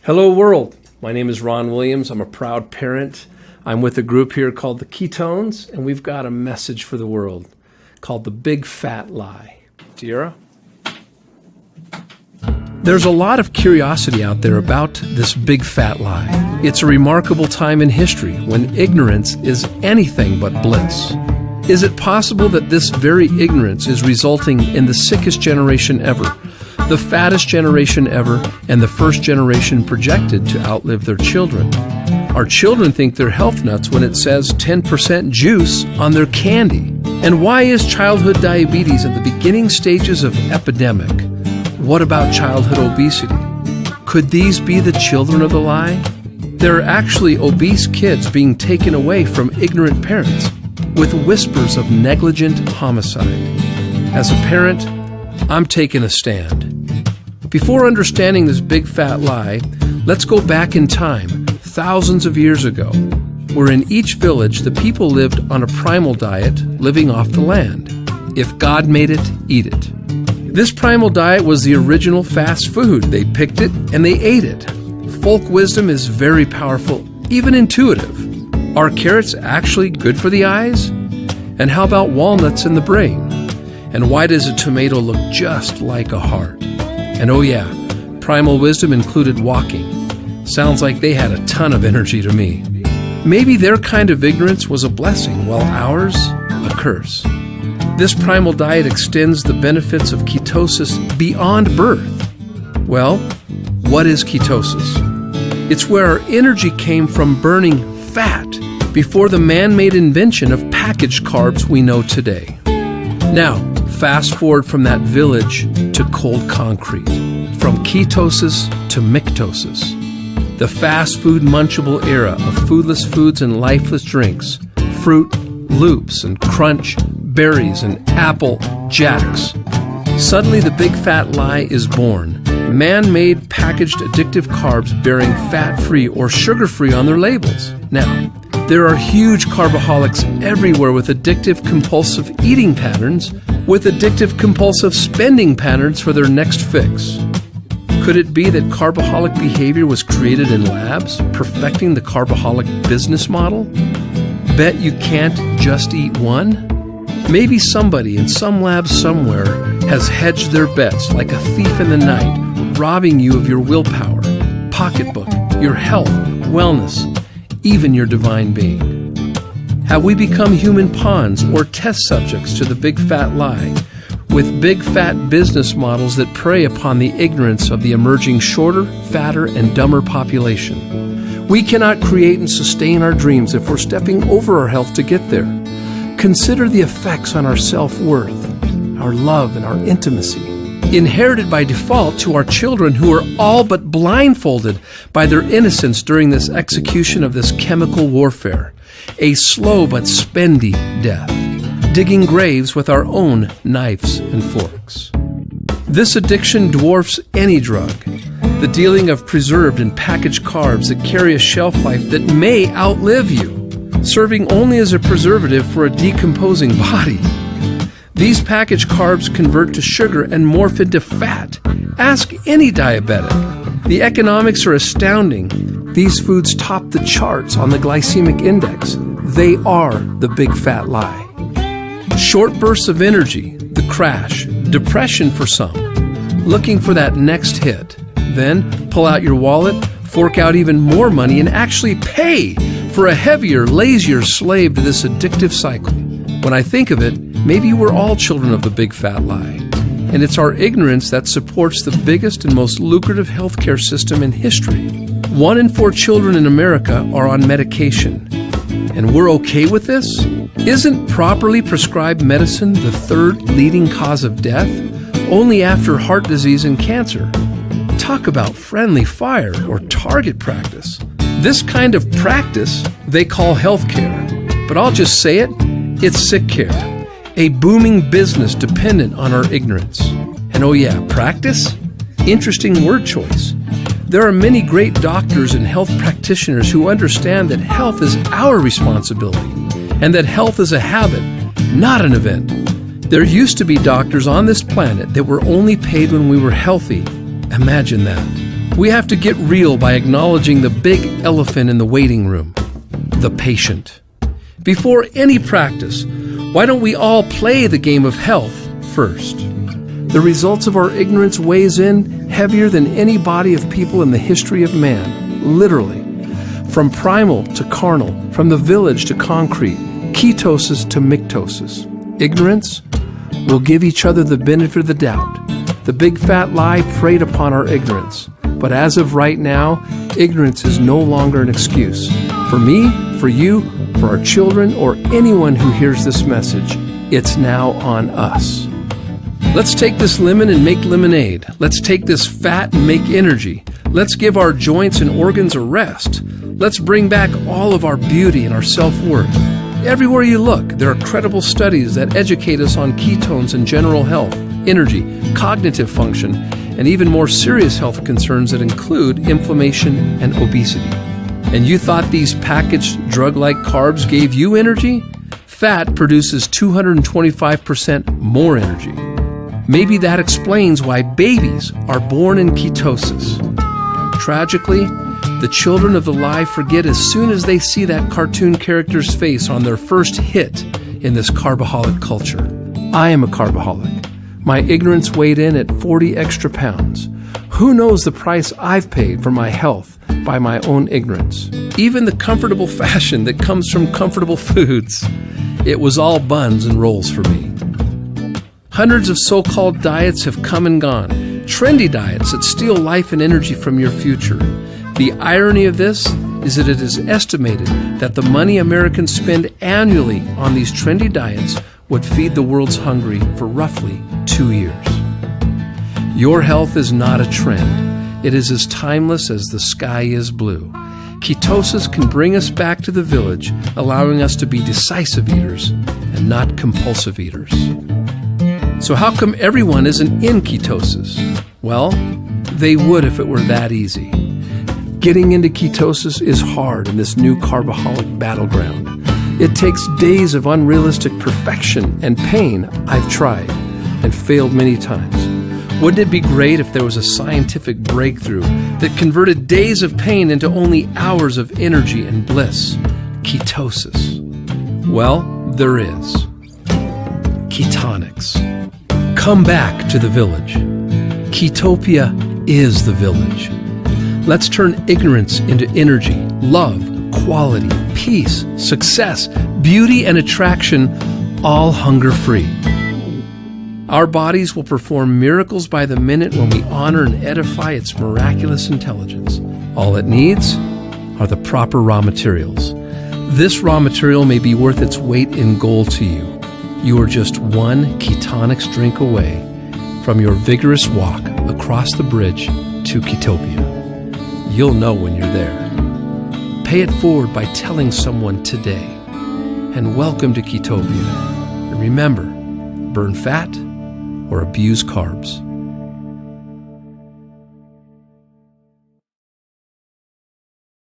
Hello world, my name is Ron Williams. I'm a proud parent. I'm with a group here called the Ketones, and we've got a message for the world called the Big Fat Lie. Tiara? There's a lot of curiosity out there about this big fat lie. It's a remarkable time in history when ignorance is anything but bliss. Is it possible that this very ignorance is resulting in the sickest generation ever, the fattest generation ever, and the first generation projected to outlive their children? Our children think they're health nuts when it says 10% juice on their candy. And why is childhood diabetes at the beginning stages of epidemic? What about childhood obesity? Could these be the children of the lie? There are actually obese kids being taken away from ignorant parents with whispers of negligent homicide. As a parent, I'm taking a stand. Before understanding this big fat lie, let's go back in time, thousands of years ago, where in each village the people lived on a primal diet, living off the land. If God made it, eat it. This primal diet was the original fast food. They picked it and they ate it. Folk wisdom is very powerful, even intuitive. Are carrots actually good for the eyes? And how about walnuts in the brain? And why does a tomato look just like a heart? And oh yeah, primal wisdom included walking. Sounds like they had a ton of energy to me. Maybe their kind of ignorance was a blessing, while ours, a curse. This primal diet extends the benefits of ketosis beyond birth. Well, what is ketosis? It's where our energy came from burning fat before the man-made invention of packaged carbs we know today. Now, fast forward from that village to cold concrete, from ketosis to mictosis. The fast food munchable era of foodless foods and lifeless drinks, fruit, loops, and crunch, berries, and apple jacks. Suddenly the big fat lie is born. Man-made packaged addictive carbs bearing fat-free or sugar-free on their labels. Now, there are huge carboholics everywhere with addictive compulsive eating patterns, with addictive compulsive spending patterns for their next fix. Could it be that carboholic behavior was created in labs, perfecting the carboholic business model? Bet you can't just eat one? Maybe somebody in some lab somewhere has hedged their bets like a thief in the night, robbing you of your willpower, pocketbook, your health, wellness, even your divine being. Have we become human pawns or test subjects to the big fat lie, with big fat business models that prey upon the ignorance of the emerging shorter, fatter, and dumber population? We cannot create and sustain our dreams if we're stepping over our health to get there. Consider the effects on our self-worth, our love, and our intimacy, inherited by default to our children who are all but blindfolded by their innocence during this execution of this chemical warfare, a slow but spendy death, digging graves with our own knives and forks. This addiction dwarfs any drug, the dealing of preserved and packaged carbs that carry a shelf life that may outlive you, serving only as a preservative for a decomposing body. These packaged carbs convert to sugar and morph into fat. Ask any diabetic. The economics are astounding. These foods top the charts on the glycemic index. They are the big fat lie. Short bursts of energy, the crash, depression for some, looking for that next hit. Then pull out your wallet, fork out even more money, and actually pay for a heavier, lazier slave to this addictive cycle. When I think of it, maybe we're all children of the big fat lie. And it's our ignorance that supports the biggest and most lucrative healthcare system in history. 1 in 4 children in America are on medication. And we're okay with this? Isn't properly prescribed medicine the third leading cause of death, only after heart disease and cancer? Talk about friendly fire or target practice. This kind of practice they call healthcare, but I'll just say it, it's sick care, a booming business dependent on our ignorance. And oh yeah, practice? Interesting word choice. There are many great doctors and health practitioners who understand that health is our responsibility and that health is a habit, not an event. There used to be doctors on this planet that were only paid when we were healthy. Imagine that. We have to get real by acknowledging the big elephant in the waiting room, the patient. Before any practice, why don't we all play the game of health first? The results of our ignorance weighs in heavier than any body of people in the history of man, literally. From primal to carnal, from the village to concrete, ketosis to mictosis. Ignorance will give each other the benefit of the doubt. The big fat lie preyed upon our ignorance. But as of right now, ignorance is no longer an excuse. For me, for you, for our children, or anyone who hears this message, it's now on us. Let's take this lemon and make lemonade. Let's take this fat and make energy. Let's give our joints and organs a rest. Let's bring back all of our beauty and our self-worth. Everywhere you look, there are credible studies that educate us on ketones and general health, energy, cognitive function, and even more serious health concerns that include inflammation and obesity. And you thought these packaged drug-like carbs gave you energy? Fat produces 225% more energy. Maybe that explains why babies are born in ketosis. Tragically, the children of the lie forget as soon as they see that cartoon character's face on their first hit in this carbaholic culture. I am a carbaholic. My ignorance weighed in at 40 extra pounds. Who knows the price I've paid for my health by my own ignorance? Even the comfortable fashion that comes from comfortable foods. It was all buns and rolls for me. Hundreds of so-called diets have come and gone. Trendy diets that steal life and energy from your future. The irony of this is that it is estimated that the money Americans spend annually on these trendy diets would feed the world's hungry for roughly 2 years. Your health is not a trend. It is as timeless as the sky is blue. Ketosis can bring us back to the village, allowing us to be decisive eaters and not compulsive eaters. So how come everyone isn't in ketosis? Well, they would if it were that easy. Getting into ketosis is hard in this new carbaholic battleground. It takes days of unrealistic perfection and pain. I've tried and failed many times. Wouldn't it be great if there was a scientific breakthrough that converted days of pain into only hours of energy and bliss? Ketosis. Well, there is. Ketonics. Come back to the village. Ketopia is the village. Let's turn ignorance into energy, love, quality, peace, success, beauty, and attraction, all hunger-free. Our bodies will perform miracles by the minute when we honor and edify its miraculous intelligence. All it needs are the proper raw materials. This raw material may be worth its weight in gold to you. You are just one ketonics drink away from your vigorous walk across the bridge to Ketopia. You'll know when you're there. Pay it forward by telling someone today. And welcome to Ketopia. And remember, burn fat or abuse carbs.